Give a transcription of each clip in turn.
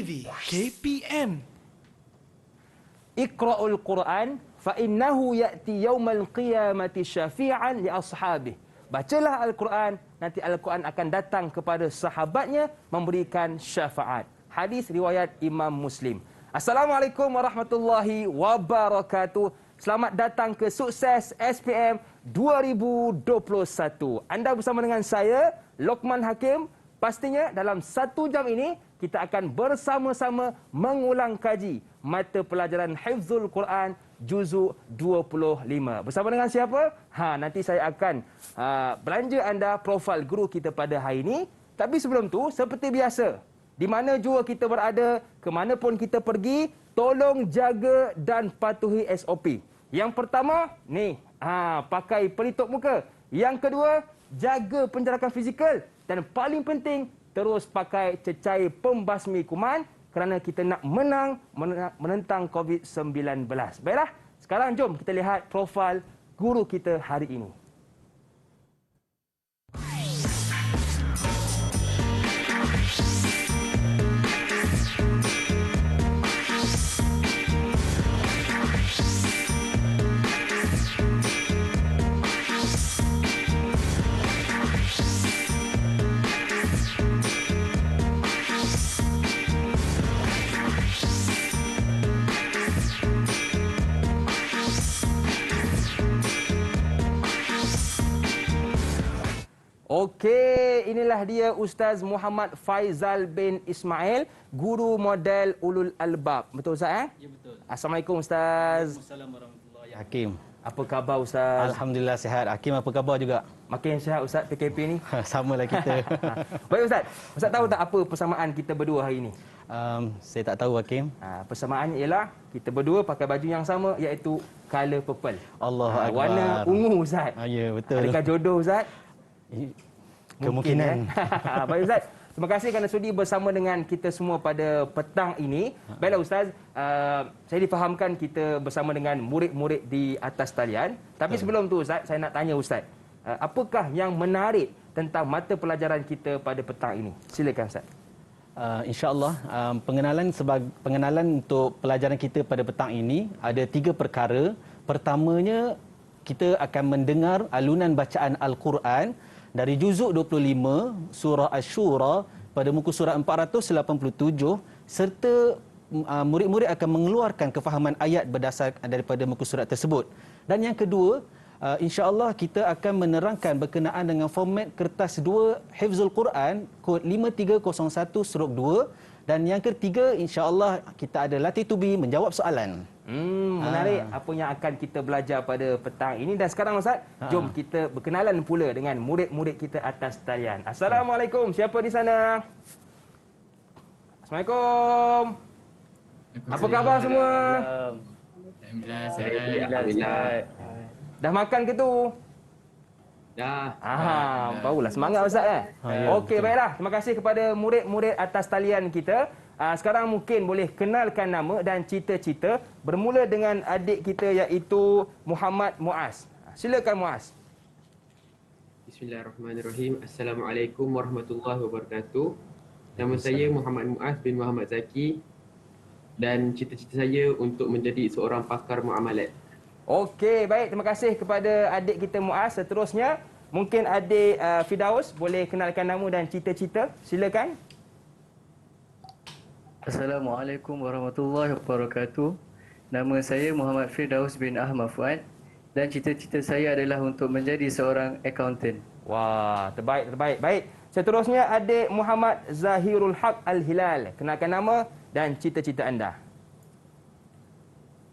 TV KPM. Iqra'ul Quran fa innahu ya'ti yaumal qiyamati syafi'an li ashabih. Bacalah Al-Quran, nanti Al-Quran akan datang kepada sahabatnya memberikan syafaat. Hadis riwayat Imam Muslim. Assalamualaikum warahmatullahi wabarakatuh. Selamat datang ke Sukses SPM 2021. Anda bersama dengan saya, Lokman Hakim. Pastinya dalam 1 jam ini kita akan bersama-sama mengulang kaji mata pelajaran Hifzul Quran juzuk 25. Bersama dengan siapa? Nanti saya akan belanja anda profil guru kita pada hari ini. Tapi sebelum tu, seperti biasa, di mana jua kita berada, ke mana pun kita pergi, tolong jaga dan patuhi SOP. Yang pertama, pakai pelitup muka. Yang kedua, jaga penjarakan fizikal. Dan paling penting, terus pakai cecair pembasmi kuman kerana kita nak menentang COVID-19. Baiklah, sekarang jom kita lihat profil guru kita hari ini. Okey, inilah dia Ustaz Muhammad Faizal bin Ismail, guru model Ulul Albab. Betul Ustaz? Ya, betul. Assalamualaikum Ustaz. Assalamualaikum warahmatullahi wabarakatuh. Hakim. Apa khabar Ustaz? Alhamdulillah sihat. Hakim apa khabar juga? Makin sihat Ustaz PKP ni. Samalah kita. Baik Ustaz. Ustaz tahu tak apa persamaan kita berdua hari ini? Saya tak tahu Hakim. Persamaannya ialah kita berdua pakai baju yang sama, iaitu color purple. Allahu Akbar. Warna ungu Ustaz. Ya, betul. Adakah jodoh Ustaz? Kemungkinan. Baik Ustaz, terima kasih kerana sudi bersama dengan kita semua pada petang ini. Baiklah Ustaz, saya difahamkan kita bersama dengan murid-murid di atas talian. Tapi sebelum tu Ustaz, saya nak tanya Ustaz, apakah yang menarik tentang mata pelajaran kita pada petang ini? Silakan Ustaz. InsyaAllah, pengenalan untuk pelajaran kita pada petang ini ada 3 perkara. Pertamanya, kita akan mendengar alunan bacaan Al-Quran dari juzuk 25 surah Asy-Syura pada muka surat 487, serta murid-murid akan mengeluarkan kefahaman ayat berdasar daripada muka surat tersebut. Dan yang kedua, insya-Allah kita akan menerangkan berkenaan dengan format kertas 2 Hifzul Quran kod 5301/2, dan yang ketiga insya-Allah kita ada latih tubi menjawab soalan. Menarik apa yang akan kita belajar pada petang ini. Dan sekarang Ustaz, jom kita berkenalan pula dengan murid-murid kita atas talian. Assalamualaikum. Siapa di sana? Assalamualaikum. Apa khabar semua? Alhamdulillah. Dah makan ke tu? Dah. Barulah semangat Ustaz Okey, baiklah. Terima kasih kepada murid-murid atas talian kita. Sekarang mungkin boleh kenalkan nama dan cita-cita, bermula dengan adik kita iaitu Muhammad Muaz. Silakan Muaz. Bismillahirrahmanirrahim. Assalamualaikum warahmatullahi wabarakatuh. Nama saya Muhammad Muaz bin Muhammad Zaki dan cita-cita saya untuk menjadi seorang pakar muamalat. Okey, baik. Terima kasih kepada adik kita Muaz. Seterusnya, mungkin adik Firdaus boleh kenalkan nama dan cita-cita. Silakan. Assalamualaikum warahmatullahi wabarakatuh. Nama saya Muhammad Firdaus bin Ahmad Fuad dan cita-cita saya adalah untuk menjadi seorang accountant. Wah, terbaik. Baik. Seterusnya adik Muhammad Zahirul Haq Al-Hilal. Kenalkan nama dan cita-cita anda.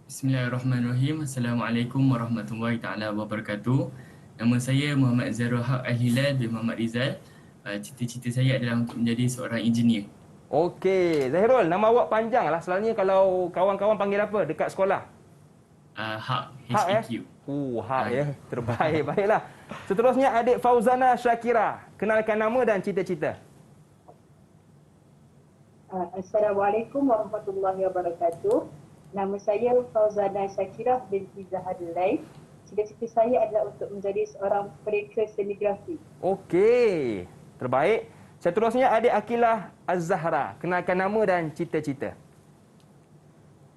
Bismillahirrahmanirrahim. Assalamualaikum warahmatullahi taala wabarakatuh. Nama saya Muhammad Zahirul Haq Al-Hilal bin Muhammad Rizal. Cita-cita saya adalah untuk menjadi seorang engineer. Okey, Zahirul, nama awak panjang lah. Selalunya kalau kawan-kawan panggil apa dekat sekolah? Haq, Haq HEQ. Haq ya. Terbaik. Baiklah. Seterusnya adik Fauzana Syakira. Kenalkan nama dan cita-cita. Assalamualaikum warahmatullahi wabarakatuh. Nama saya Fauzana Syakira binti Zahadul Laif. Cita-cita saya adalah untuk menjadi seorang pereka senigrafi. Okey, terbaik. Seterusnya adik Akilah Az-Zahra. Kenalkan nama dan cita-cita.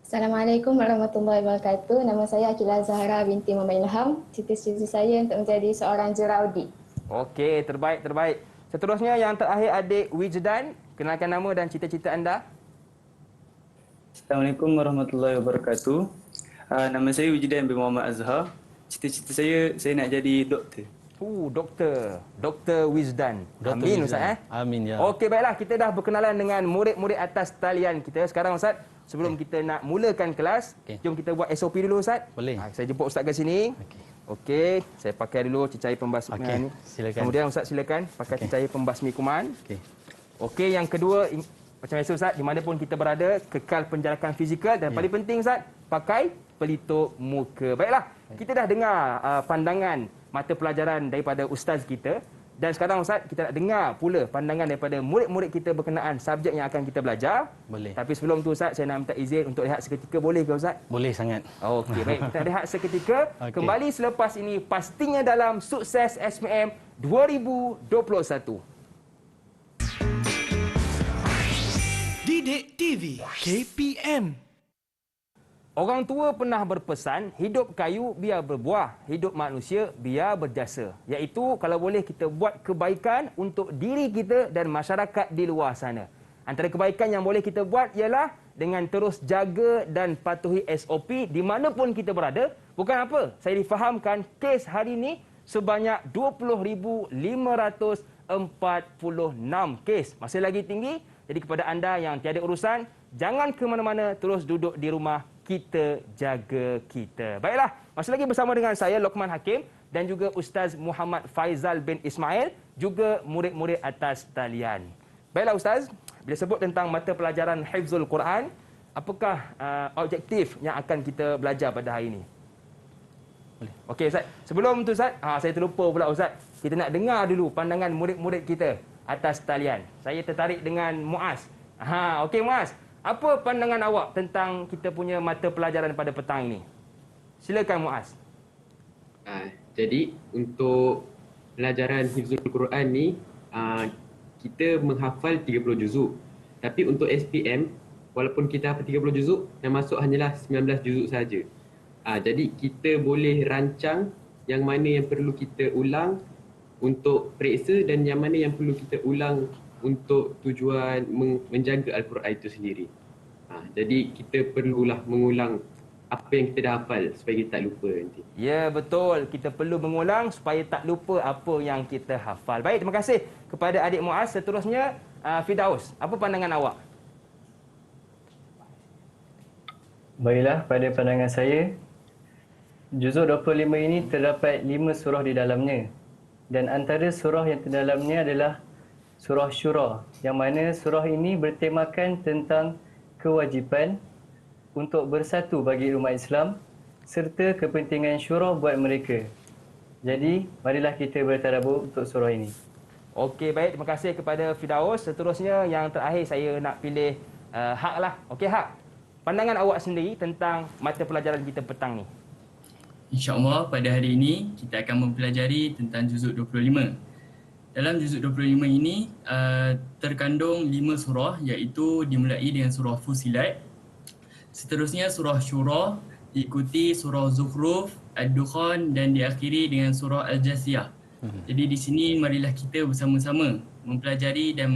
Assalamualaikum warahmatullahi wabarakatuh. Nama saya Akilah Zahra binti Muhammad Ilham. Cita-cita saya untuk menjadi seorang juraudi. Okey, terbaik. Seterusnya yang terakhir adik Wijdan. Kenalkan nama dan cita-cita anda. Assalamualaikum warahmatullahi wabarakatuh. Nama saya Wijdan bin Muhammad Azhar. Cita-cita saya nak jadi doktor. Doktor Wijdan. Amin Ustaz. Amin ya. Okey, baiklah, kita dah berkenalan dengan murid-murid atas talian kita. Sekarang Ustaz, sebelum kita nak mulakan kelas, jom kita buat SOP dulu Ustaz. Boleh. Saya jemput Ustaz ke sini. Okey, saya pakai dulu cecair pembasmi ni. Silakan. Kemudian Ustaz silakan pakai cecair pembasmi kuman. Okey, yang kedua macam biasa Ustaz, di mana pun kita berada, kekal penjarakan fizikal dan paling penting Ustaz, pakai pelitup muka. Baiklah, kita dah dengar pandangan mata pelajaran daripada ustaz kita, dan sekarang Ustaz kita nak dengar pula pandangan daripada murid-murid kita berkenaan subjek yang akan kita belajar. Boleh. Tapi sebelum tu Ustaz, saya nak minta izin untuk rehat seketika, boleh ke Ustaz? Boleh sangat. Okey, baik, kita rehat seketika. Kembali selepas ini pastinya dalam Sukses SPM 2021. Didik TV KPM. Orang tua pernah berpesan, hidup kayu biar berbuah, hidup manusia biar berjasa. Iaitu kalau boleh kita buat kebaikan untuk diri kita dan masyarakat di luar sana. Antara kebaikan yang boleh kita buat ialah dengan terus jaga dan patuhi SOP di mana pun kita berada. Bukan apa, saya difahamkan kes hari ini sebanyak 20,546 kes. Masih lagi tinggi. Jadi kepada anda yang tiada urusan, jangan ke mana-mana, terus duduk di rumah. Kita jaga kita. Baiklah, masih lagi bersama dengan saya Lokman Hakim dan juga Ustaz Muhammad Faizal bin Ismail, juga murid-murid atas talian. Baiklah Ustaz, bila sebut tentang mata pelajaran Hifzul Quran, apakah objektif yang akan kita belajar pada hari ini? Okey Ustaz, sebelum tu Ustaz, saya terlupa pula Ustaz. Kita nak dengar dulu pandangan murid-murid kita atas talian. Saya tertarik dengan Muaz. Okey Muaz. Apa pandangan awak tentang kita punya mata pelajaran pada petang ini? Silakan Muaz. Jadi untuk pelajaran Hifzul Quran ni, kita menghafal 30 juzuk. Tapi untuk SPM, walaupun kita hafal 30 juzuk, yang masuk hanyalah 19 juzuk saja. Jadi kita boleh rancang yang mana yang perlu kita ulang untuk periksa dan yang mana yang perlu kita ulang untuk tujuan menjaga Al-Quran itu sendiri. Jadi kita perlulah mengulang apa yang kita dah hafal supaya kita tak lupa nanti. Ya betul, kita perlu mengulang supaya tak lupa apa yang kita hafal. Baik, terima kasih kepada adik Muaz. Seterusnya Firdaus, apa pandangan awak? Baiklah, pada pandangan saya, juzuk 25 ini terdapat 5 surah di dalamnya. Dan antara surah yang terdalamnya adalah Surah Syura, yang mana surah ini bertemakan tentang kewajipan untuk bersatu bagi umat Islam serta kepentingan syura buat mereka. Jadi, marilah kita bertadabbur untuk surah ini. Okey, baik. Terima kasih kepada Firdaus. Seterusnya yang terakhir saya nak pilih Hak lah. Okey Hak, pandangan awak sendiri tentang mata pelajaran kita petang ni. InsyaAllah pada hari ini kita akan mempelajari tentang juzuk 25. Dalam juzuk 25 ini terkandung 5 surah, iaitu dimulai dengan surah Fusilat, seterusnya surah Syura, diikuti surah Zukhruf, Ad-Dukhan dan diakhiri dengan surah Al-Jasiyah. Jadi di sini marilah kita bersama-sama mempelajari dan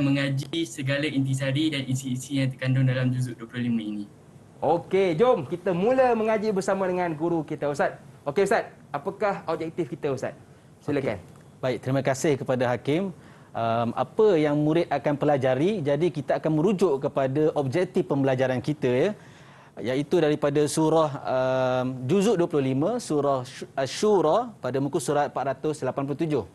mengaji segala intisari dan isi-isi yang terkandung dalam juzuk 25 ini. Okey, jom kita mula mengaji bersama dengan guru kita Ustaz. Okey Ustaz, apakah objektif kita Ustaz? Silakan. Baik, terima kasih kepada Hakim. Apa yang murid akan pelajari, jadi kita akan merujuk kepada objektif pembelajaran kita, ya, iaitu daripada surah juzuk 25, surah Asy-Syura pada muka surat 487.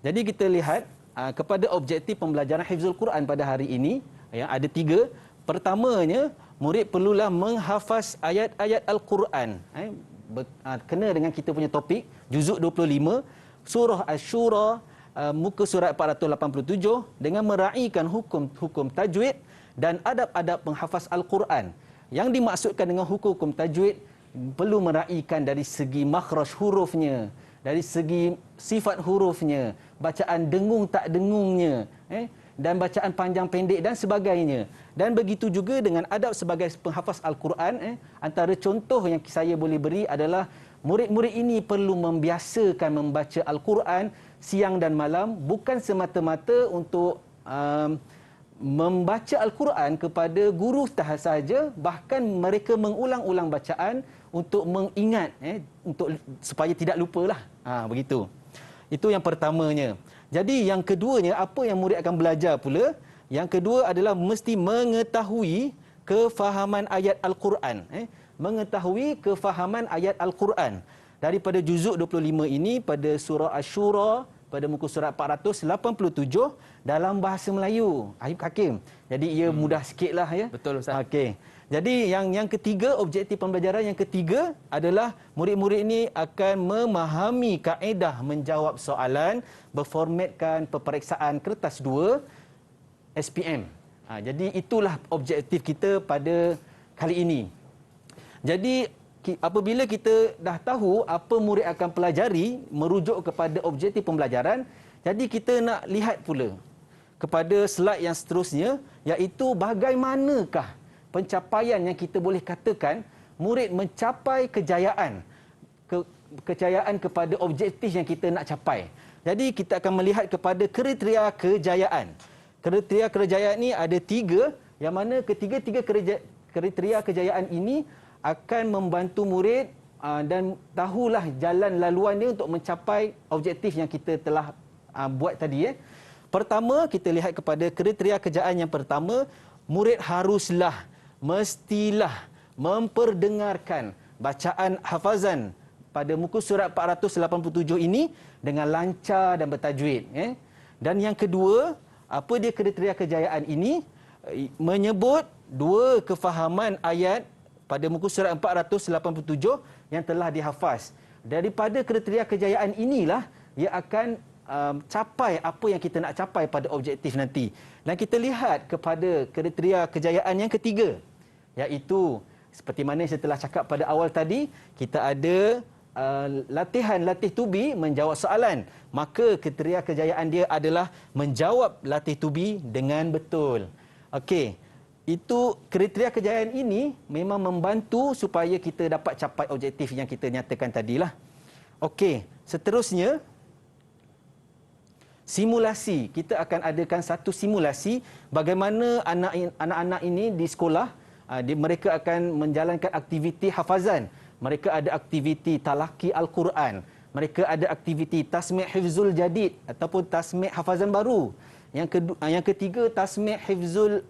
Jadi kita lihat kepada objektif pembelajaran Hifzul Quran pada hari ini, ya, ada 3. Pertamanya, murid perlulah menghafaz ayat-ayat Al-Quran. Kena dengan kita punya topik, juzuk 25, surah Asy-Syura, muka surat 487, dengan meraihkan hukum tajwid dan adab-adab penghafaz Al-Quran. Yang dimaksudkan dengan hukum tajwid, perlu meraihkan dari segi makhraj hurufnya, dari segi sifat hurufnya, bacaan dengung tak dengungnya, dan bacaan panjang pendek dan sebagainya. Dan begitu juga dengan adab sebagai penghafaz Al-Quran, antara contoh yang saya boleh beri adalah murid-murid ini perlu membiasakan membaca Al-Quran siang dan malam, bukan semata-mata untuk membaca Al-Quran kepada guru sahaja, bahkan mereka mengulang-ulang bacaan untuk mengingat, untuk supaya tidak lupalah. Begitu. Itu yang pertamanya. Jadi yang keduanya, apa yang murid akan belajar pula? Yang kedua adalah mesti mengetahui kefahaman ayat Al-Quran. Mengetahui kefahaman ayat Al-Quran. Daripada juzuk 25 ini pada surah Asy-Syura pada muka surat 487 dalam bahasa Melayu. Ayub Hakim. Jadi ia mudah sikitlah ya. Betul Ustaz. Okey. Jadi yang ketiga, objektif pembelajaran yang ketiga adalah murid-murid ini akan memahami kaedah menjawab soalan berformatkan peperiksaan kertas 2 SPM. Jadi itulah objektif kita pada kali ini. Jadi apabila kita dah tahu apa murid akan pelajari merujuk kepada objektif pembelajaran, jadi kita nak lihat pula kepada slide yang seterusnya, iaitu bagaimanakah pencapaian yang kita boleh katakan murid mencapai kejayaan kepada objektif yang kita nak capai. Jadi kita akan melihat kepada kriteria kejayaan. Kriteria kejayaan ini ada 3, yang mana ketiga-tiga kriteria kejayaan ini akan membantu murid dan tahulah jalan laluan dia untuk mencapai objektif yang kita telah buat tadi. Pertama, kita lihat kepada kriteria kejayaan yang pertama, murid haruslah, mestilah memperdengarkan bacaan hafazan pada muka surat 487 ini dengan lancar dan bertajwid. Dan yang kedua, apa dia kriteria kejayaan ini? Menyebut 2 kefahaman ayat pada muka surat 487 yang telah dihafaz. Daripada kriteria kejayaan inilah ia akan capai apa yang kita nak capai pada objektif nanti. Dan kita lihat kepada kriteria kejayaan yang ketiga, iaitu seperti mana saya telah cakap pada awal tadi, kita ada latihan latih tubi menjawab soalan. Maka kriteria kejayaan dia adalah menjawab latih tubi dengan betul. Okey. Itu kriteria kejayaan ini memang membantu supaya kita dapat capai objektif yang kita nyatakan tadilah. Okey, seterusnya simulasi. Kita akan adakan satu simulasi bagaimana anak-anak ini di sekolah mereka akan menjalankan aktiviti hafazan. Mereka ada aktiviti talaki Al-Quran. Mereka ada aktiviti tasmi' hifzul jadid ataupun tasmi' hafazan baru. Yang ketiga tasmi' hifzul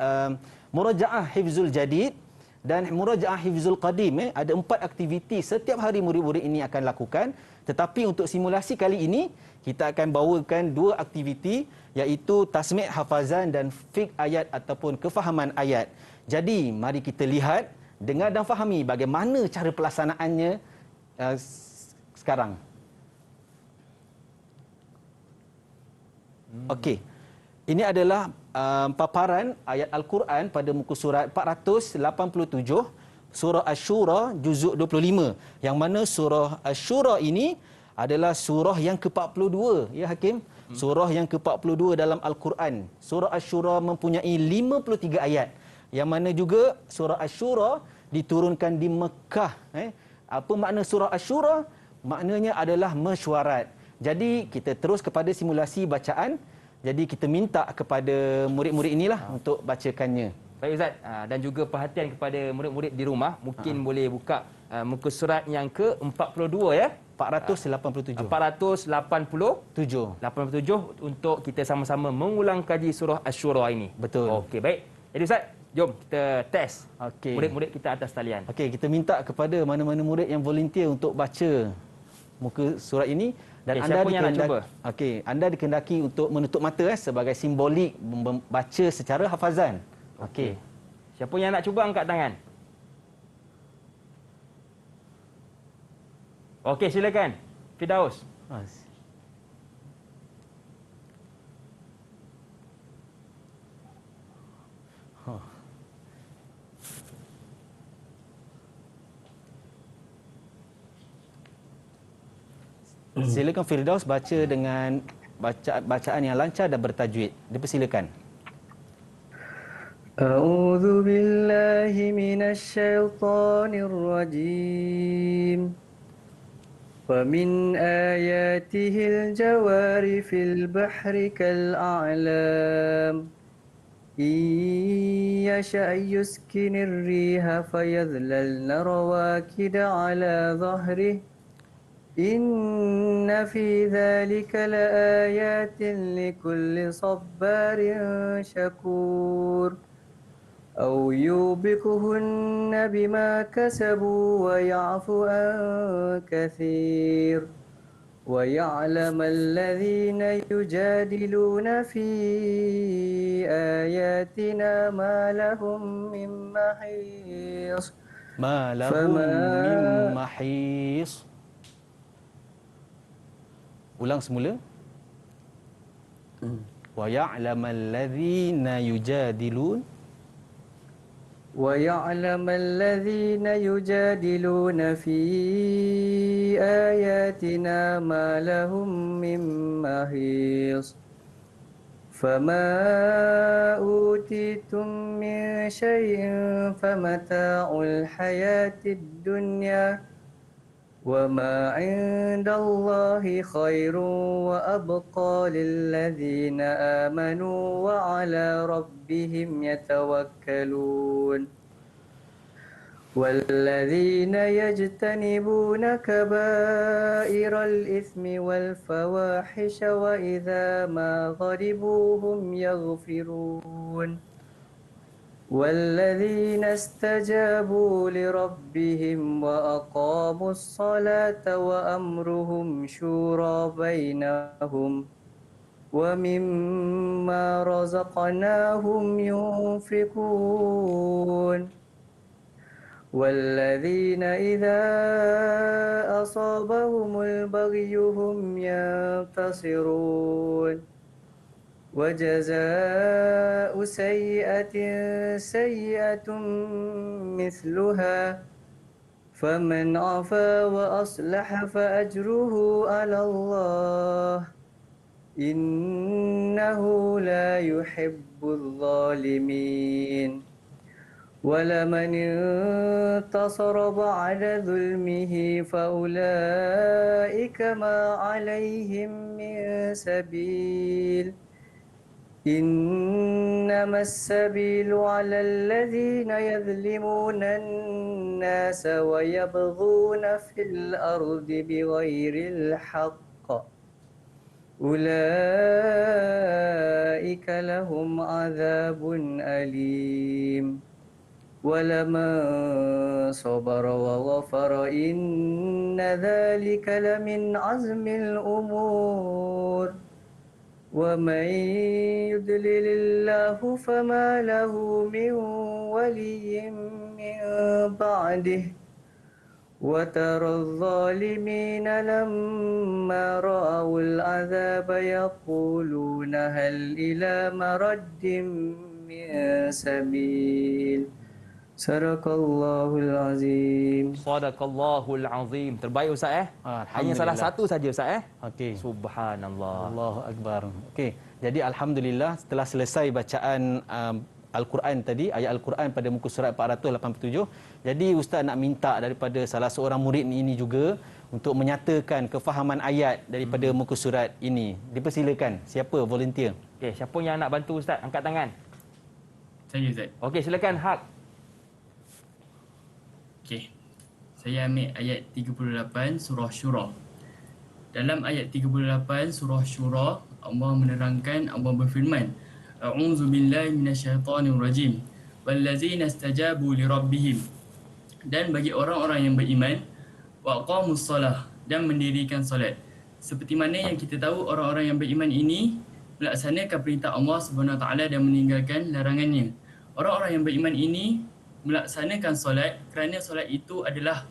muraja'ah hifzul jadid dan muraja'ah hifzul qadim. Ada 4 aktiviti setiap hari murid-murid ini akan lakukan. Tetapi untuk simulasi kali ini kita akan bawakan 2 aktiviti, iaitu tasmi' hafazan dan fiqh ayat ataupun kefahaman ayat. Jadi mari kita lihat, dengar dan fahami bagaimana cara pelaksanaannya sekarang. Okey. Ini adalah paparan ayat Al-Quran pada muka surat 487 surah Asy-Syura juzuk 25, yang mana surah Asy-Syura ini adalah surah yang ke-42 ya Hakim. Surah yang ke-42 dalam Al-Quran. Surah Asy-Syura mempunyai 53 ayat, yang mana juga surah Asy-Syura diturunkan di Mekah. Apa makna surah Asy-Syura? Maknanya adalah mesyuarat. Jadi kita terus kepada simulasi bacaan. Jadi kita minta kepada murid-murid inilah untuk bacakannya. Baik Ustaz, dan juga perhatian kepada murid-murid di rumah, mungkin boleh buka muka surat yang ke-42 ya. 487 untuk kita sama-sama mengulang kaji surah Asy-Syura ini. Betul. Okey, baik. Jadi Ustaz, jom kita test murid-murid kita atas talian. Okey, kita minta kepada mana-mana murid yang volunteer untuk baca muka surat ini. Dan anda anda dikehendaki untuk menutup mata sebagai simbolik membaca secara hafazan. Okey. Siapa yang nak cuba angkat tangan? Okey, silakan. Firdaus. Silakan Firdaus baca dengan bacaan yang lancar dan bertajwid. Dipersilakan. A'udzu billahi minasyaitonir rajim. ومن آياته الجوار في البحر كالأعلام إن يشأ يسكن الريح فيظللن رواكد على ظهره إن في ذلك لآيات لكل صبار شكور أو يوبقهن بما كسبوا ويعفو عن كثير ويعلم الذين يجادلون في آياتنا ما لهم من محيص ما لهم min mahis. Ulang semula. Wa ya'lamal ladzina yujadilun ويعلم الذين يجادلون في آياتنا ما لهم من محيص فما أوتيتم من شيء فمتاع الحياة الدنيا وما عند الله خير وأبقى للذين آمنوا وعلى ربهم يتوكلون والذين يجتنبون كبائر الإثم والفواحش وإذا ما غضبوا هم يغفرون والذين استجابوا لربهم وأقاموا الصلاة وأمرهم شورى بينهم ومما رزقناهم ينفقون والذين إذا أصابهم البغي هم ينتصرون وجزاء سيئة سيئة مثلها فمن عفا وأصلح فأجره على الله إنه لا يحب الظالمين ولمن انتصر بعد ظلمه فأولئك ما عليهم من سبيل إنما السبيل على الذين يظلمون الناس ويبغون في الأرض بغير الحق أولئك لهم عذاب أليم ولمن صبر وغفر إن ذلك لمن عزم الأمور ومن يضلل الله فما له من ولي من بعده وترى الظالمين لما رأوا العذاب يقولون هل إلى مرد من سبيل Sadaqallahul azim. Sadaqallahul azim. Terbaik Ustaz Hanya salah satu saja Ustaz Okey. Subhanallah. Allahu akbar. Okey. Jadi alhamdulillah setelah selesai bacaan Al-Quran tadi, ayat Al-Quran pada muka surat 487. Jadi Ustaz nak minta daripada salah seorang murid ini juga untuk menyatakan kefahaman ayat daripada muka surat ini. Dipersilakan. Siapa volunteer? Okey, siapa yang nak bantu Ustaz? Angkat tangan. Saya Ustaz. Okey, silakan Hak. Okey. Saya ambil ayat 38 surah Syura. Dalam ayat 38 surah Syura, Allah menerangkan, Allah berfirman, A'udzu billahi minasyaitonir rajim. Wallazina istajabu lirabbihim. Dan bagi orang-orang yang beriman, wa aqamus salah, dan mendirikan solat. Seperti mana yang kita tahu, orang-orang yang beriman ini melaksanakan perintah Allah Subhanahu Wa Taala dan meninggalkan larangannya. Orang-orang yang beriman ini melaksanakan solat kerana solat itu adalah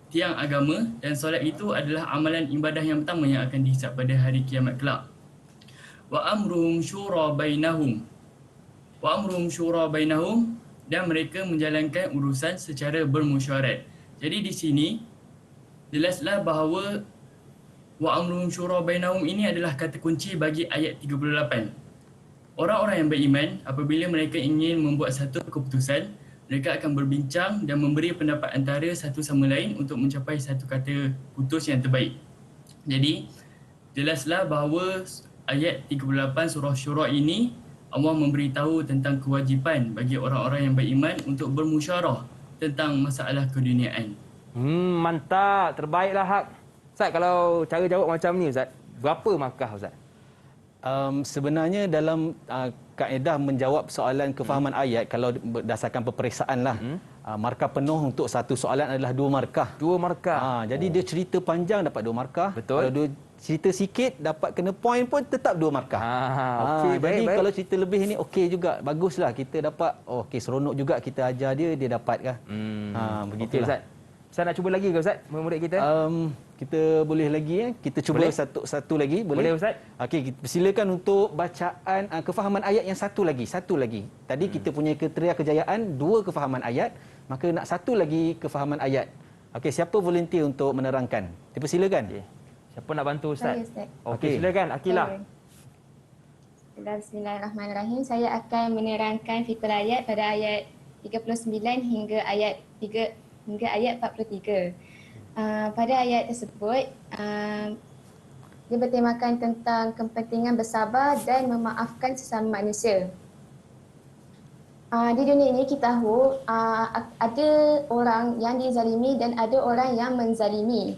tiang agama dan solat itu adalah amalan ibadah yang pertama yang akan dihisap pada hari kiamat kelak. Wa amruhum syura bainahum. Wa amruhum syura bainahum, dan mereka menjalankan urusan secara bermusyawarah. Jadi di sini jelaslah bahawa wa amruhum syura bainahum ini adalah kata kunci bagi ayat 38. Orang-orang yang beriman, apabila mereka ingin membuat satu keputusan, mereka akan berbincang dan memberi pendapat antara satu sama lain untuk mencapai satu kata putus yang terbaik. Jadi, jelaslah bahawa ayat 38 surah Syura ini Allah memberitahu tentang kewajipan bagi orang-orang yang beriman untuk bermusyawarah tentang masalah keduniaan. Mantap, terbaiklah Hak. Ustaz, kalau cara jawab macam ni Ustaz, berapa markah Ustaz? Sebenarnya dalam kaedah menjawab soalan kefahaman ayat, kalau berdasarkan peperiksaan lah, markah penuh untuk satu soalan adalah 2 markah. 2 markah. Jadi dia cerita panjang dapat 2 markah. Betul. Kalau dia cerita sikit dapat kena point pun tetap 2 markah. Okey, Jadi baik. kalau cerita lebih ni okey juga, baguslah kita dapat. Okey, seronok juga kita ajar dia dapat kan. Okey Begitulah. Ustaz. Ustaz nak cuba lagi ke Ustaz, murid kita? Kita boleh lagi kita cuba Boleh? satu lagi Boleh Ustaz? Okey, silakan untuk bacaan kefahaman ayat yang satu lagi. Tadi kita punya kriteria kejayaan 2 kefahaman ayat, maka nak satu lagi kefahaman ayat. Okey, siapa volunteer untuk menerangkan? Silakan. Okay. Siapa nak bantu Ustaz? Saya, Ustaz. Okey, silakan Akilah. Bismillahirrahmanirrahim. Saya akan menerangkan fikul ayat pada ayat 39 hingga ayat 43. Pada ayat tersebut, dia bertemakan tentang kepentingan bersabar dan memaafkan sesama manusia. Di dunia ini kita tahu ada orang yang dizalimi dan ada orang yang menzalimi.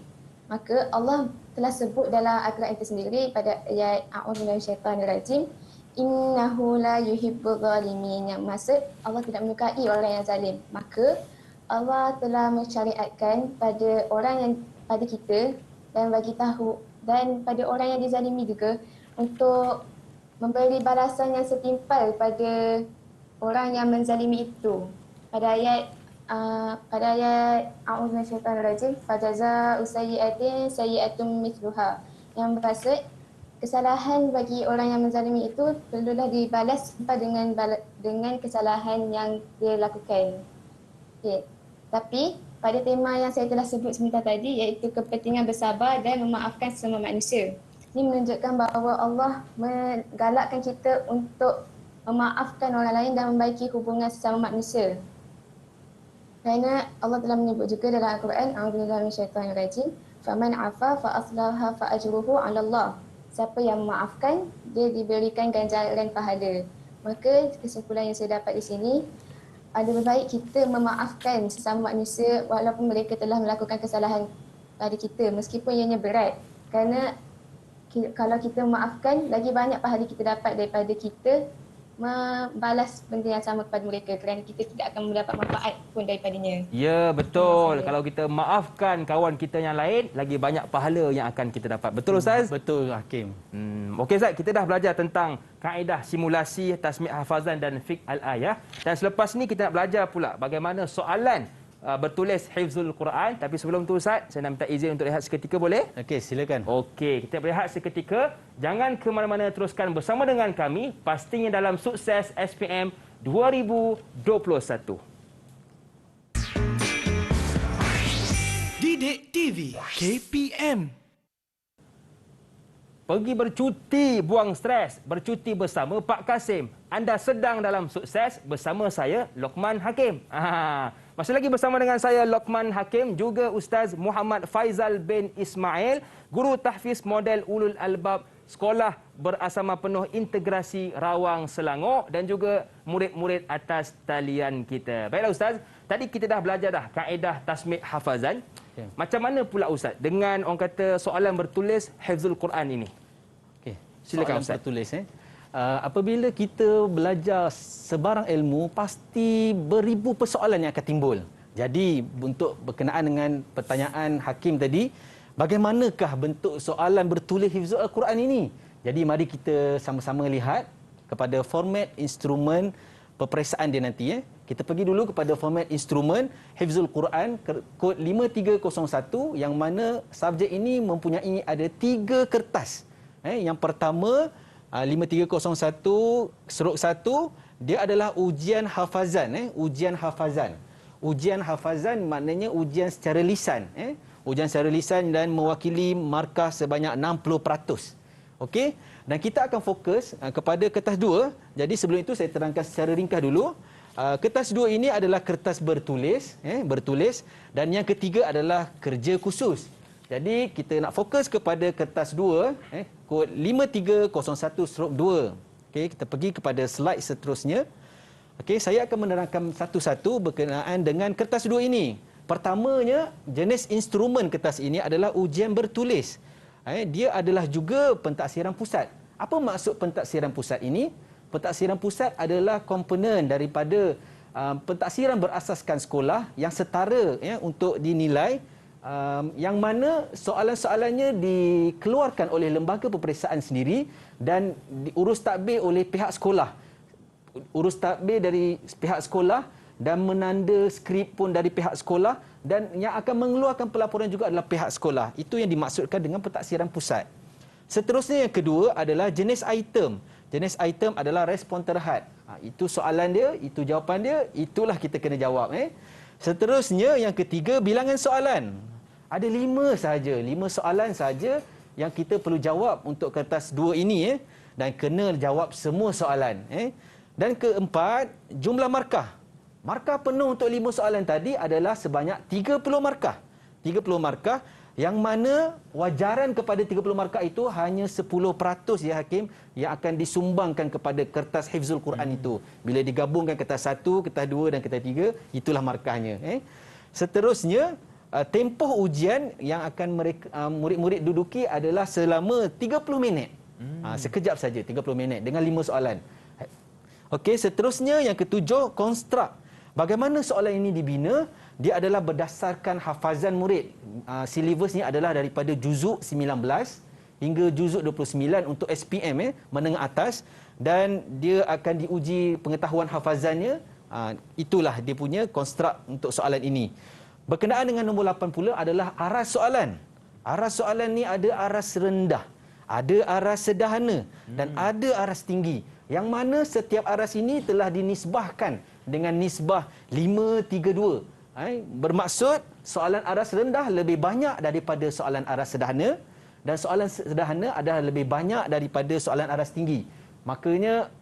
Maka Allah telah sebut dalam Al-Quran itu sendiri pada ayat A'udzubillahi minasyaitanirrajim, innahu la yuhibbul zalimin, yang maksud Allah tidak menyukai orang yang zalim. Maka Allah telah mensyariatkan pada orang yang pada kita dan bagi tahu dan pada orang yang dizalimi juga untuk memberi balasan yang setimpal pada orang yang menzalimi itu. Pada ayat a'udzu minasyaitonirrajim, fajazaa'u sayyi'atin sayyi'atun mithluha, yang bermaksud kesalahan bagi orang yang menzalimi itu perlulah dibalas dengan kesalahan yang dia lakukan. Okay. Tapi pada tema yang saya telah sebut sebentar tadi, iaitu kepentingan bersabar dan memaafkan sesama manusia. Ini menunjukkan bahawa Allah menggalakkan kita untuk memaafkan orang lain dan membaiki hubungan sesama manusia. Kerana Allah telah menyebut juga dalam Al-Quran, a'udzubillahi minasyaitonirrajim, faman 'afa fa aslaha fa ajruhu 'ala Allah. Siapa yang memaafkan, dia diberikan ganjaran pahala. Maka kesimpulan yang saya dapat di sini, lebih baik kita memaafkan sesama manusia walaupun mereka telah melakukan kesalahan pada kita, meskipun ianya berat. Kerana kalau kita memaafkan, lagi banyak pahala kita dapat daripada kita membalas benda yang sama kepada mereka, kerana kita tidak akan mendapat manfaat pun daripadanya. Ya, betul. Kalau kita maafkan kawan kita yang lain, lagi banyak pahala yang akan kita dapat. Betul Ustaz? Betul Hakim. Okey Ustaz, kita dah belajar tentang kaedah simulasi, tasmi' hafazan dan fiqh al-ayah. Dan selepas ni kita nak belajar pula bagaimana soalan bertulis hifzul Quran. Tapi sebelum tu Ustaz, saya nak minta izin untuk rehat seketika, boleh? Okey, silakan. Okey, kita berehat seketika. Jangan ke mana-mana, teruskan bersama dengan kami pastinya dalam Sukses SPM 2021. Didik TV KPM. Pergi bercuti, buang stres, bercuti bersama Pak Kasim. Anda sedang dalam Sukses bersama saya, Lokman Hakim. Masih lagi bersama dengan saya, Lokman Hakim, juga Ustaz Muhammad Faizal bin Ismail, Guru Tahfiz Model Ulul Albab, Sekolah Berasama Penuh Integrasi Rawang Selangor, dan juga murid-murid atas talian kita. Baiklah Ustaz, tadi kita dah belajar dah kaedah tasmi' hafazan. Macam mana pula Ustaz dengan orang kata soalan bertulis hifzul Quran ini? Okey, silakan soalan Ustaz. bertulis apabila kita belajar sebarang ilmu, pasti beribu persoalan yang akan timbul. Jadi untuk berkenaan dengan pertanyaan Hakim tadi, bagaimanakah bentuk soalan bertulis hifzul Al-Quran ini? Jadi mari kita sama-sama lihat kepada format instrumen peperiksaan dia nanti. Kita pergi dulu kepada format instrumen hifzul Quran kod 5301, yang mana subjek ini mempunyai ada 3 kertas. Yang pertama 5301/1, dia adalah ujian hafazan. Ujian hafazan maknanya ujian secara lisan. ujian secara lisan dan mewakili markah sebanyak 60%. Okey, dan kita akan fokus kepada kertas 2. Jadi sebelum itu saya terangkan secara ringkas dulu. Kertas 2 ini adalah kertas bertulis, bertulis, dan yang ketiga adalah kerja khusus. Jadi kita nak fokus kepada kertas 2, kod 5301/2. Okey, kita pergi kepada slide seterusnya. Okey, saya akan menerangkan satu-satu berkenaan dengan kertas 2 ini. Pertamanya, jenis instrumen kertas ini adalah ujian bertulis. Dia adalah juga pentaksiran pusat. Apa maksud pentaksiran pusat ini? Pentaksiran pusat adalah komponen daripada pentaksiran berasaskan sekolah yang setara untuk dinilai, yang mana soalan-soalannya dikeluarkan oleh lembaga peperiksaan sendiri dan diurus tadbir oleh pihak sekolah. Urus tadbir dari pihak sekolah dan menanda skrip pun dari pihak sekolah, dan yang akan mengeluarkan pelaporan juga adalah pihak sekolah. Itu yang dimaksudkan dengan pentaksiran pusat. Seterusnya yang kedua adalah jenis item. Jenis item adalah respon terhad. Itu soalan dia, itu jawapan dia, itulah kita kena jawab. Seterusnya yang ketiga, bilangan soalan. Ada 5 sahaja, 5 soalan sahaja yang kita perlu jawab untuk kertas 2 ini, dan kena jawab semua soalan. Dan keempat, jumlah markah. Markah penuh untuk 5 soalan tadi adalah sebanyak 30 markah. 30 markah, yang mana wajaran kepada 30 markah itu hanya 10% ya Hakim, yang akan disumbangkan kepada kertas hifzul Quran itu. Bila digabungkan kertas 1, kertas 2 dan kertas 3, itulah markahnya. Seterusnya, tempoh ujian yang akan murid-murid duduki adalah selama 30 minit. Sekejap saja, 30 minit dengan 5 soalan. Okey, seterusnya yang ketujuh, konstruk. Bagaimana soalan ini dibina? Dia adalah berdasarkan hafazan murid. Silibusnya adalah daripada juzuk 19 hingga juzuk 29 untuk SPM, menengah atas, dan dia akan diuji pengetahuan hafazannya. Itulah dia punya konstruk untuk soalan ini. Berkenaan dengan nombor 8 pula adalah aras soalan. Aras soalan ni ada aras rendah, ada aras sederhana dan ada aras tinggi. Yang mana setiap aras ini telah dinisbahkan dengan nisbah 5-3-2. Bermaksud soalan aras rendah lebih banyak daripada soalan aras sederhana, dan soalan sederhana adalah lebih banyak daripada soalan aras tinggi. Makanya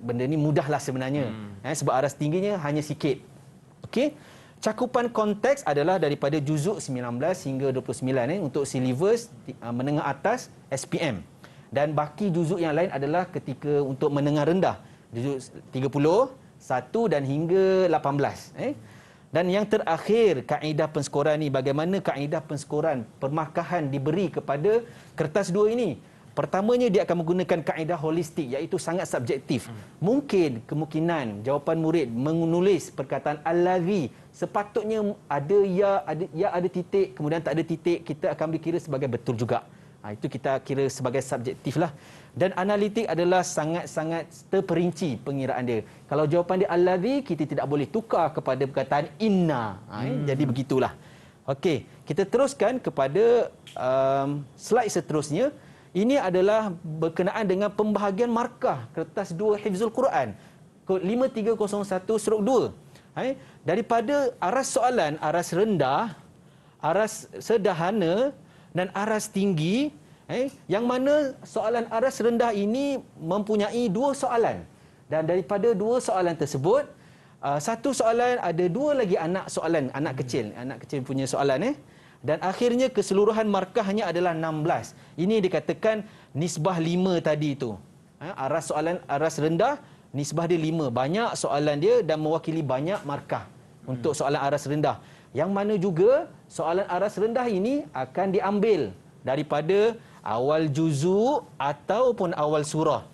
benda ni mudahlah sebenarnya. Sebab aras tingginya hanya sikit. Okey. Cakupan konteks adalah daripada juzuk 19 hingga 29 untuk silibus menengah atas SPM. Dan baki juzuk yang lain adalah ketika untuk menengah rendah, juzuk 30, 1 dan hingga 18. Dan yang terakhir, kaedah penskoran ni, bagaimana kaedah penskoran permarkahan diberi kepada kertas 2 ini. Pertamanya, dia akan menggunakan kaedah holistik, iaitu sangat subjektif. Mungkin kemungkinan jawapan murid menulis perkataan allazi, sepatutnya ada ya, ada titik, kemudian tak ada titik, kita akan dikira sebagai betul juga. Itu kita kira sebagai subjektif lah. Dan analitik adalah sangat-sangat terperinci pengiraan dia. Kalau jawapan dia allazi, kita tidak boleh tukar kepada perkataan inna. Jadi begitulah. Okey, kita teruskan kepada slide seterusnya. Ini adalah berkenaan dengan pembahagian markah kertas 2 hifzul Quran. Kod 5301/2. Daripada aras soalan, aras rendah, aras sederhana dan aras tinggi, yang mana soalan aras rendah ini mempunyai 2 soalan. Dan daripada 2 soalan tersebut, satu soalan ada 2 lagi anak soalan, anak kecil punya soalan. Dan akhirnya keseluruhan markahnya adalah 16. Ini dikatakan nisbah 5 tadi itu. Aras soalan aras rendah, nisbah dia 5. Banyak soalan dia dan mewakili banyak markah untuk soalan aras rendah. Yang mana juga soalan aras rendah ini akan diambil daripada awal juzuk ataupun awal surah.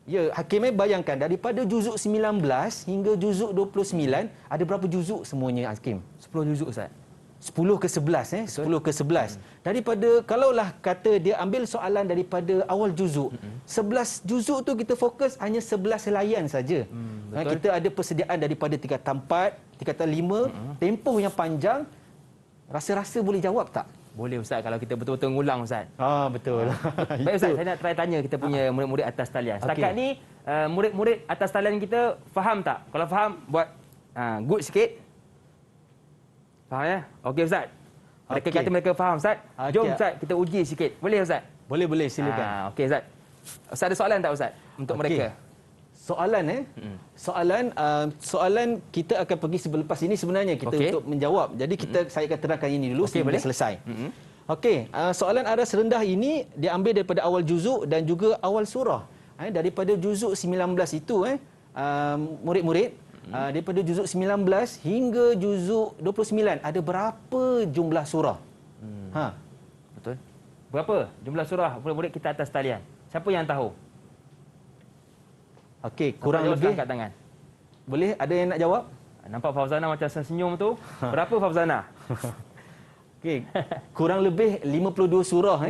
Ya, Hakim bayangkan daripada juzuk 19 hingga juzuk 29, ada berapa juzuk semuanya Hakim? 10 juzuk Ustaz. 10 ke 11 10 ke 11. Daripada kalaulah kata dia ambil soalan daripada awal juzuk, 11 juzuk tu kita fokus hanya 11 helaian saja. Kita ada persediaan daripada tingkatan 4, tingkatan 5, tempoh yang panjang. Rasa-rasa boleh jawab tak? Boleh Ustaz kalau kita betul-betul ngulang Ustaz. Betul. Baik Ustaz, saya nak try tanya kita punya murid-murid atas talian. Setakat ni murid-murid atas talian kita faham tak? Kalau faham buat good sikit. Faham ya? Okey Ustaz. Mereka Okey. kata mereka faham, Ustaz. Jom Okey. Ustaz, kita uji sikit. Boleh Ustaz? Boleh, silakan. Okey Ustaz. Ustaz ada soalan tak Ustaz untuk Okey. mereka? Soalan soalan kita akan pergi selepas ini sebenarnya kita Okey. untuk menjawab. Jadi saya akan terangkan ini dulu Okey, sehingga boleh. selesai. Okey, soalan aras rendah ini diambil daripada awal juzuk dan juga awal surah. Daripada juzuk 19 itu murid-murid daripada juzuk 19 hingga juzuk 29 ada berapa jumlah surah? Betul. Berapa jumlah surah murid-murid kita atas talian? Siapa yang tahu? Okey, Siapa kurang jawab, lebih angkat tangan. boleh ada yang nak jawab? Nampak Fauzana macam senyum tu. Berapa Fauzana? Okey, kurang lebih 52 surah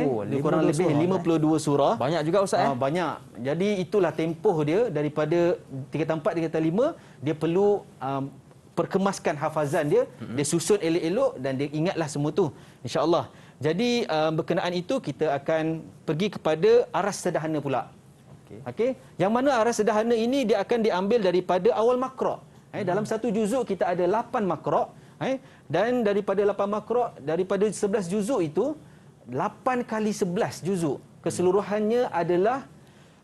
kurang 52 lebih surah, 52 surah. Banyak juga Ustaz Banyak. Jadi itulah tempoh dia daripada tingkatan 4 tingkatan 5 dia perlu perkemaskan hafazan dia, dia susun elok-elok dan dia ingatlah semua tu insya-Allah. Jadi berkenaan itu kita akan pergi kepada aras sederhana pula. Okey. Yang mana aras sederhana ini dia akan diambil daripada awal makra'. Dalam satu juzuk kita ada 8 makra'. Dan daripada 8 makra', daripada 11 juzuk itu 8 kali 11 juzuk keseluruhannya adalah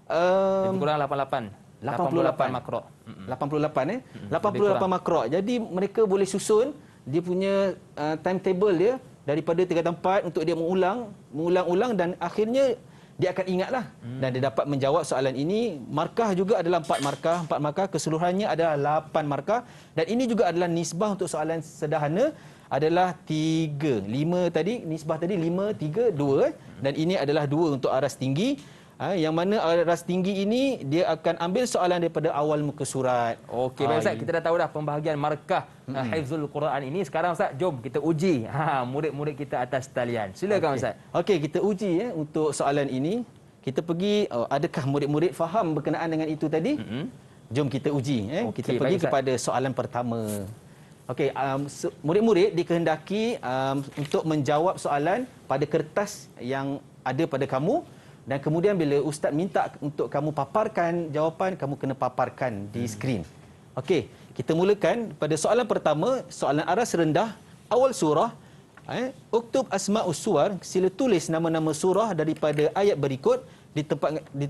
Lebih kurang 88. 88 makro. 88 lebih 88 kurang. makra'. Jadi mereka boleh susun dia punya timetable dia daripada tingkatan 4 untuk dia mengulang-ulang dan akhirnya dia akan ingatlah dan dia dapat menjawab soalan ini. Markah juga adalah 4 markah keseluruhannya adalah 8 markah dan ini juga adalah nisbah untuk soalan sederhana adalah 3. 5 tadi, nisbah tadi 5 3 2 dan ini adalah 2 untuk aras tinggi. Yang mana aras tinggi ini dia akan ambil soalan daripada awal muka surat. Okey, baik Ustaz, kita dah tahu dah pembahagian markah hifzul Quran ini. Sekarang Ustaz, jom kita uji murid-murid kita atas talian. Silakan Ustaz. Okey, kita uji untuk soalan ini. Kita pergi adakah murid-murid faham berkenaan dengan itu tadi? Jom kita uji Okey, kita pergi baik, Ustaz. kepada soalan pertama. Okey, murid-murid dikehendaki untuk menjawab soalan pada kertas yang ada pada kamu. Dan kemudian bila ustaz minta untuk kamu paparkan jawapan, kamu kena paparkan di skrin. Okey, kita mulakan pada soalan pertama, soalan aras rendah, awal surah. Uktub asma'us suwar, sila tulis nama-nama surah daripada ayat berikut di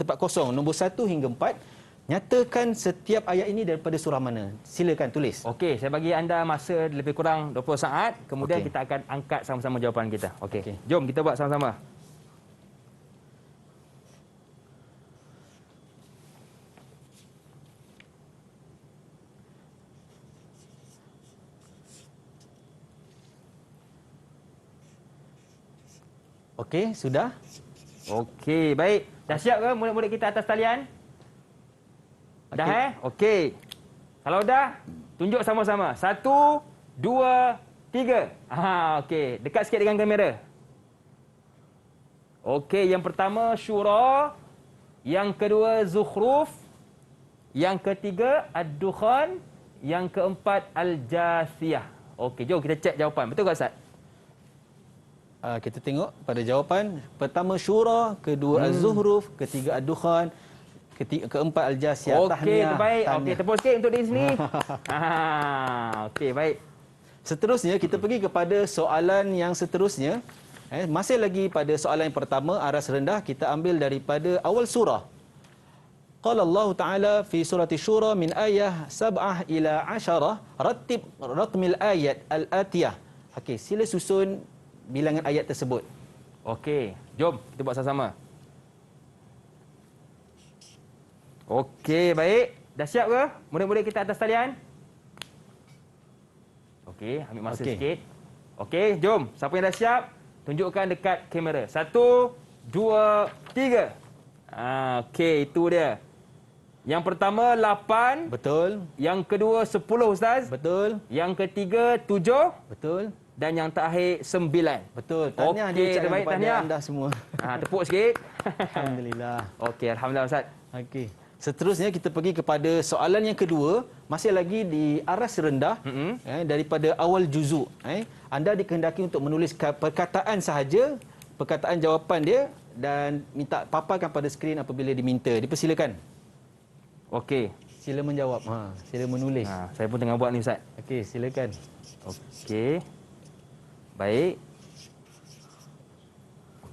tempat kosong, nombor 1 hingga 4. Nyatakan setiap ayat ini daripada surah mana. Silakan tulis. Okey, saya bagi anda masa lebih kurang 20 saat. Kemudian Okey. kita akan angkat sama-sama jawapan kita. Okey. Okey. Jom kita buat sama-sama. Okey, sudah? Okey, baik. Dah siap ke murid-murid kita atas talian? Dah Okey. Kalau dah, tunjuk sama-sama. 1, 2, 3. Okey. Dekat sikit dengan kamera. Okey, yang pertama Syura, yang kedua Zukhruf, yang ketiga Ad-Dukhan, yang keempat Al-Jasiyah. Okey, jom kita cek jawapan. Betul ke Ustaz? Kita tengok pada jawapan. Pertama Syura, kedua Az-Zuhruf, ketiga Ad-Dukhan, keempat Al-Jasiyah. Okey, terbaik. Okey, tepuk sikit untuk di sini. Okey, baik. Seterusnya kita pergi kepada soalan yang seterusnya. Masih lagi pada soalan yang pertama, aras rendah, kita ambil daripada awal surah. Qala Allah Ta'ala fi surati Syura min ayah 7 ila 10 rattib raqmil ayat al-atiyah. Okey, sila susun bilangan ayat tersebut. Okey, jom kita buat sama-sama. Okey, baik. Dah siap ke murid-murid kita atas talian? Okey, ambil masa Okey. sikit. Okey, jom. Siapa yang dah siap, tunjukkan dekat kamera. 1, 2, 3. Okey, itu dia. Yang pertama 8, Betul? yang kedua 10 Ustaz, Betul? yang ketiga 7 Betul? dan yang terakhir 9. Betul. Tahniah Okey, diucapkan terbaik, kepada tahniah. anda semua. Tepuk sikit. Alhamdulillah. Okey, alhamdulillah Ustaz. Okey. Seterusnya kita pergi kepada soalan yang kedua, masih lagi di aras rendah daripada awal juzuk. Anda dikehendaki untuk menulis perkataan sahaja, perkataan jawapan dia dan minta paparkan pada skrin apabila diminta. Dipersilakan. Okey. Sila menjawab. Sila menulis. Saya pun tengah buat ni Ustaz. Okey, silakan. Okey. Baik.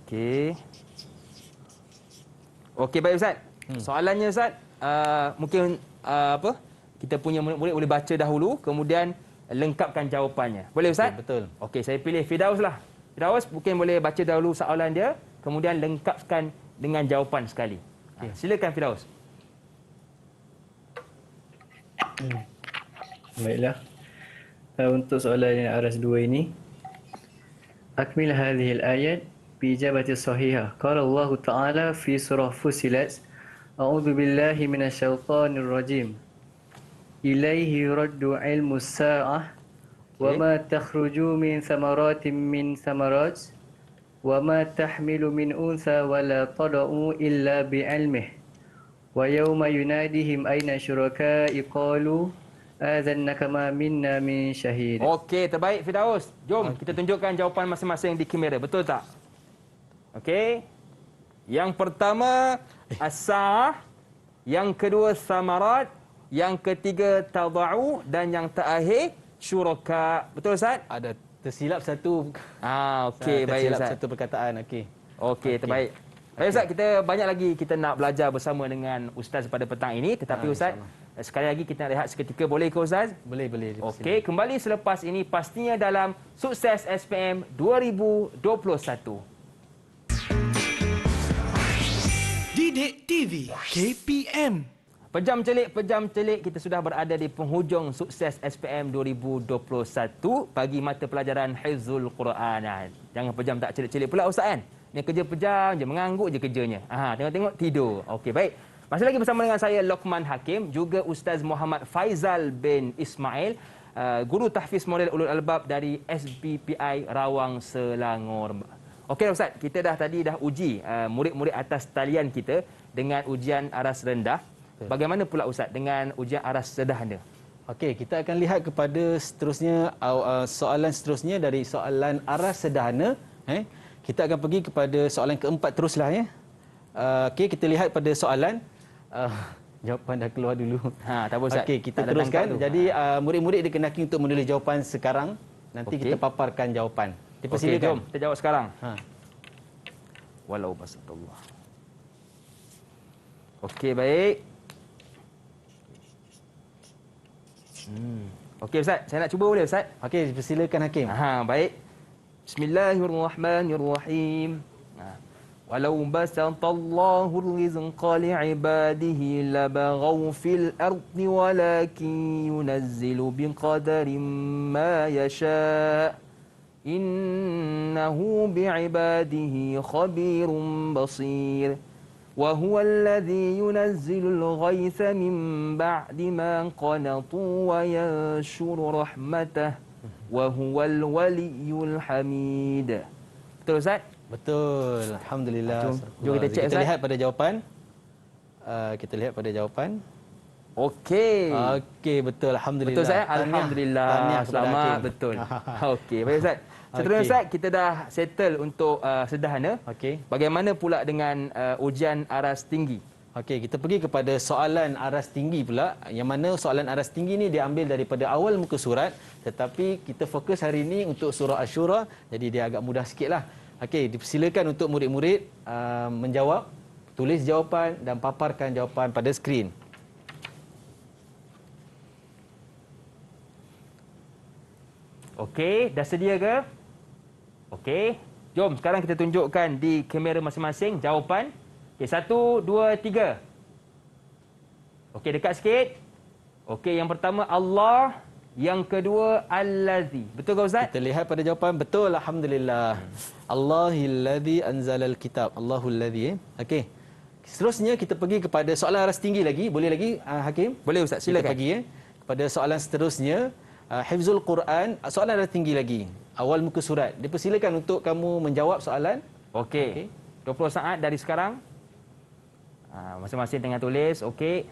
Okey. Okey, baik Ustaz. Soalannya Ustaz, mungkin apa? Kita punya murid-murid boleh baca dahulu, kemudian lengkapkan jawapannya. Boleh Ustaz? Okay, betul. Okey, saya pilih Firdaus lah. Firdaus mungkin boleh baca dahulu soalan dia, kemudian lengkapkan dengan jawapan sekali. Okay. Silakan Firdaus. Baiklah. Untuk soalan yang aras 2 ini, akmil hadhihi al-ayat bi ijabati sahihah. Qala Allah Ta'ala fi surah Fussilat, A'udzu billahi minasyaitonir rajim. Ilaihi raddu ilmu as-sa'ah wa ma takhruju min thamaratin min thamarat wa ma tahmilu min untha wa la tad'u illa bi ilmihi. Wa yawma yunadihim aina syuraka'i qalu adzannaka ma minna min syahid. Okey, terbaik Firdaus. Jom kita tunjukkan jawapan masing-masing di kamera. Betul tak? Okey. Yang pertama as-sa'ah, yang kedua samarat, yang ketiga tad'u dan yang terakhir syuraka. Betul Ustaz? Ada tersilap satu. Okey, baik tersilap Ustaz. satu perkataan. Okey. Okey, terbaik. Baik Ustaz, kita banyak lagi kita nak belajar bersama dengan Ustaz pada petang ini. Tetapi Ustaz, sekali lagi kita nak rehat seketika. Boleh ke Ustaz? Boleh. Okey, kembali selepas ini pastinya dalam Sukses SPM 2021. Didik TV KPM. Pejam celik, kita sudah berada di penghujung Sukses SPM 2021 bagi mata pelajaran Hifzul Quran. Jangan pejam tak celik-celik pula Ustaz kan? Dia kerja pejam je, mengangguk je kerjanya. Tengok-tengok tidur. Okey, baik. Masih lagi bersama dengan saya Luqman Hakim, juga Ustaz Muhammad Faizal bin Ismail, guru tahfiz model ulul albab dari SBPI Rawang Selangor. Okey Ustaz, kita tadi dah uji murid-murid atas talian kita dengan ujian aras rendah. Bagaimana pula Ustaz dengan ujian aras sederhana? Okey, kita akan lihat kepada seterusnya soalan seterusnya dari soalan aras sederhana. Kita akan pergi kepada soalan keempat teruslah ya. Okey, kita lihat pada soalan jawapan dah keluar dulu. Tak apa Ustaz. Okey, kita teruskan. Jadi murid-murid dikenaki untuk menulis jawapan sekarang. Nanti kita paparkan jawapan. Okey, jom kita jawab sekarang. Walau basatullah. Okey, baik. Okey Ustaz, saya nak cuba boleh Ustaz? Okey, persilakan Hakim. Baik. Bismillahirrahmanirrahim. Walau basatallahu rizqa li'ibadihi labaghaw fil ardi walakin yunazzilu biqadarin ma yasha'. Innahu bi'ibadihi khabirun basir. وهو الذي ينزل الغيث من بعد ما قنطوا وينشر رحمته وهو الولي الحميد. Betul Ustaz? Betul. Alhamdulillah. Jom kita cek Kita lihat pada jawapan. Okey. Okey, betul. Alhamdulillah. Betul Ustaz? Alhamdulillah. Selamat. Betul. Okey, baik Ustaz. Seterusnya Ustaz, kita dah settle untuk sederhana. Okey. Bagaimana pula dengan ujian aras tinggi? Okey, kita pergi kepada soalan aras tinggi pula. Yang mana soalan aras tinggi ni diambil daripada awal muka surat. Tetapi kita fokus hari ini untuk surah Asy-Syura. Jadi dia agak mudah sikitlah. Okey, dipersilakan untuk murid-murid menjawab. Tulis jawapan dan paparkan jawapan pada skrin. Okey, dah sedia ke? Okey, jom sekarang kita tunjukkan di kamera masing-masing jawapan. Okey, 1, 2, 3. Okey, dekat sikit. Okey, yang pertama Allah, yang kedua Allazi. Betul ke Ustaz? Kita lihat pada jawapan betul, alhamdulillah. Allahillazi anzalal kitab. Allahullazi. Okey. Seterusnya kita pergi kepada soalan aras tinggi lagi. Boleh lagi Hakim? Boleh Ustaz, silakan. Kita pergi kepada soalan seterusnya. Hifzul Quran, soalan aras tinggi lagi. Awal muka surat. Dipersilakan untuk kamu menjawab soalan. Okey. 20 saat dari sekarang. Masing-masing tengah tulis. Okey.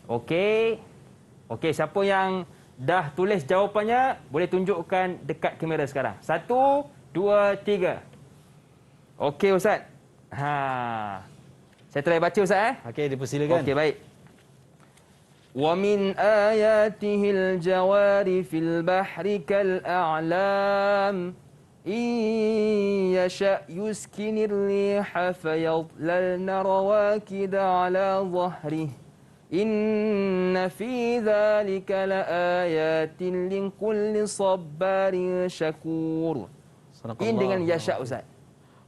Okey. Okey, siapa yang dah tulis jawapannya, boleh tunjukkan dekat kamera sekarang. 1, 2, 3. Okey Ustaz. Saya try baca Ustaz. Okey, dipersilakan. Okey, baik. وَمِنْ آيَاتِهِ الْجَوَارِ فِي الْبَحْرِ كَالْأَعْلَامِ إن يشأ يسكن الريح فيظللن رواكد على ظهره إن في ذلك لآيات لكل صبار شكور. In dengan yasha Ustaz.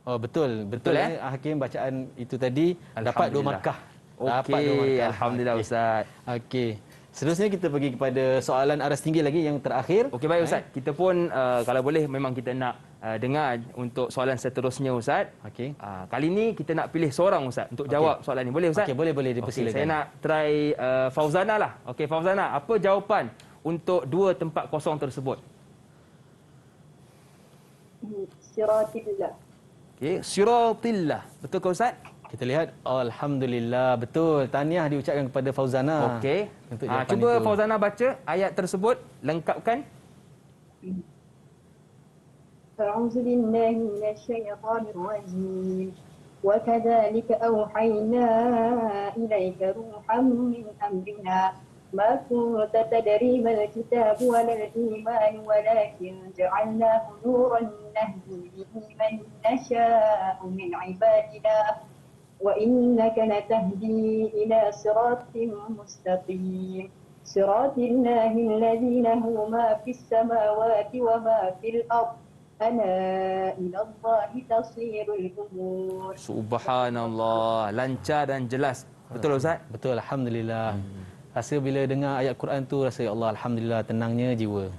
Oh betul Hakim, bacaan itu tadi dapat 2 markah. Okey, alhamdulillah Ustaz. Okey. Seterusnya kita pergi kepada soalan aras tinggi lagi yang terakhir. Okey baik Ustaz. Kita pun kalau boleh memang kita nak dengar untuk soalan seterusnya Ustaz. Okey. Kali ni kita nak pilih seorang Ustaz untuk jawab soalan ni. Boleh Ustaz? Okey, boleh dipersilakan. Saya nak try Fauzana lah. Okey Fauzana, apa jawapan untuk 2 tempat kosong tersebut? Siratillah. Okey, siratillah. Betul ke Ustaz? Kita lihat, alhamdulillah, betul. Tahniah diucapkan kepada Fauzana. Okey. Cuba Cuba Fauzana baca ayat tersebut, lengkapkan. أعوذ بالله من الشيطان الرجيم وكذلك أوحينا إليك روحا من أمرنا ما كنت تدري ما الكتاب ولا الإيمان ولكن جعلناه نورا نهدي به من نشاء من عبادنا وإنك لتهدي إلى صراط مستقيم صراط الله الذي له ما في السماوات وما في الأرض ألا إلى الله تصير الأمور. Subhanallah, lancar dan jelas. Betul Ustaz? Betul, alhamdulillah. Rasa bila dengar ayat Quran tu rasa ya Allah, alhamdulillah, tenangnya jiwa.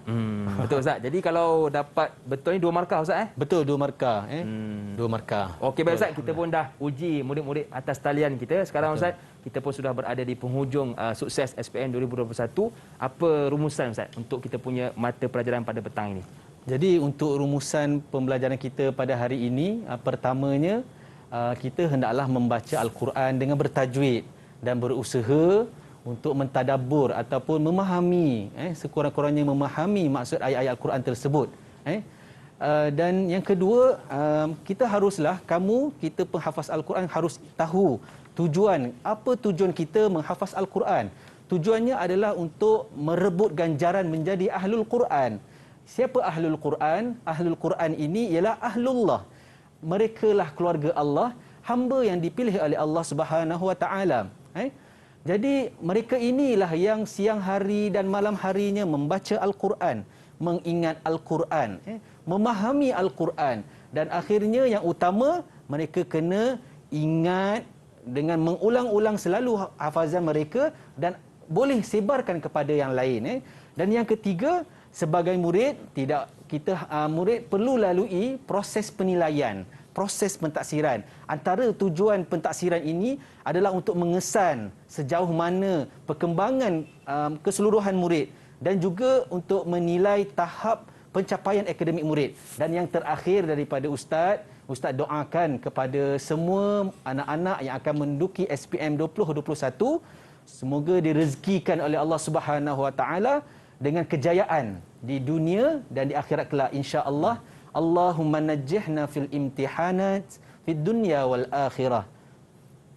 Betul Ustaz. Jadi kalau dapat betul ni 2 markah Ustaz Betul, 2 markah 2 markah. Okey baik Ustaz, kita pun dah uji murid-murid atas talian kita. Sekarang Ustaz, kita pun sudah berada di penghujung sukses SPM 2021. Apa rumusan Ustaz untuk kita punya mata pelajaran pada petang ini? Jadi untuk rumusan pembelajaran kita pada hari ini, pertamanya kita hendaklah membaca Al-Quran dengan bertajwid dan berusaha untuk mentadabbur ataupun memahami, sekurang-kurangnya memahami maksud ayat-ayat Al-Quran tersebut. Dan yang kedua, kita haruslah, kita penghafaz Al-Quran harus tahu apa tujuan kita menghafaz Al-Quran. Tujuannya adalah untuk merebut ganjaran menjadi Ahlul Quran. Siapa Ahlul Quran? Ahlul Quran ini ialah Ahlullah. Mereka lah keluarga Allah, hamba yang dipilih oleh Allah Subhanahu Wa Taala. Jadi mereka inilah yang siang hari dan malam harinya membaca Al-Quran, mengingat Al-Quran, memahami Al-Quran, dan akhirnya yang utama mereka kena ingat dengan mengulang-ulang selalu hafazan mereka dan boleh sebarkan kepada yang lain. Dan yang ketiga, sebagai murid, murid perlu lalui proses penilaian, proses pentaksiran. Antara tujuan pentaksiran ini adalah untuk mengesan sejauh mana perkembangan keseluruhan murid dan juga untuk menilai tahap pencapaian akademik murid. Dan yang terakhir daripada Ustaz doakan kepada semua anak-anak yang akan menduduki SPM 2021, semoga direzekikan oleh Allah Subhanahu Wa Taala dengan kejayaan di dunia dan di akhirat kelak, insya-Allah. Allahumma najjihna fil imtihanat fid dunya wal akhirah.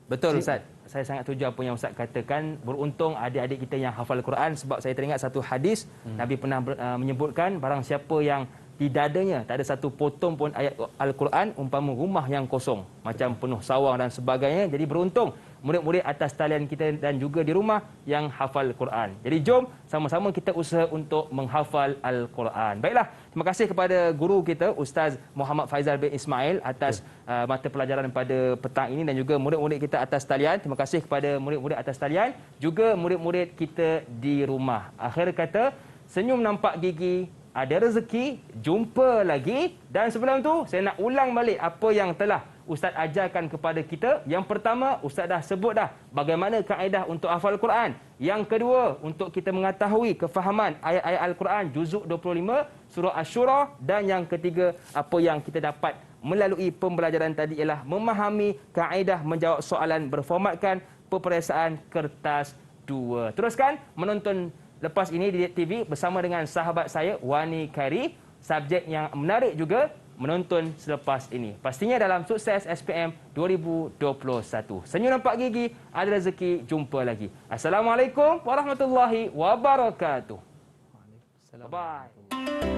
Betul Ustaz. Saya sangat setuju apa yang Ustaz katakan. Beruntung adik-adik kita yang hafal Quran, sebab saya teringat satu hadis Nabi pernah menyebutkan barang siapa yang di dadanya tak ada satu potong pun ayat Al-Quran, umpama rumah yang kosong, macam penuh sawang dan sebagainya. Jadi beruntung murid-murid atas talian kita dan juga di rumah yang hafal Quran. Jadi jom sama-sama kita usaha untuk menghafal Al-Quran. Baiklah, terima kasih kepada guru kita Ustaz Muhammad Faizal bin Ismail atas mata pelajaran pada petang ini, dan juga murid-murid kita atas talian. Terima kasih kepada murid-murid atas talian, juga murid-murid kita di rumah. Akhir kata, senyum nampak gigi, ada rezeki, jumpa lagi. Dan sebelum tu, saya nak ulang balik apa yang telah Ustaz ajarkan kepada kita. Yang pertama, Ustaz dah sebut dah bagaimana kaedah untuk hafal Quran. Yang kedua, untuk kita mengetahui kefahaman ayat-ayat Al-Quran juzuk 25 surah Asy-Syura. Dan yang ketiga, apa yang kita dapat melalui pembelajaran tadi ialah memahami kaedah menjawab soalan berformatkan peperiksaan kertas 2. Teruskan menonton lepas ini di TV bersama dengan sahabat saya Wani Khairi. Subjek yang menarik juga menonton selepas ini. Pastinya dalam sukses SPM 2021. Senyum nampak gigi, ada rezeki, jumpa lagi. Assalamualaikum warahmatullahi wabarakatuh. Bye.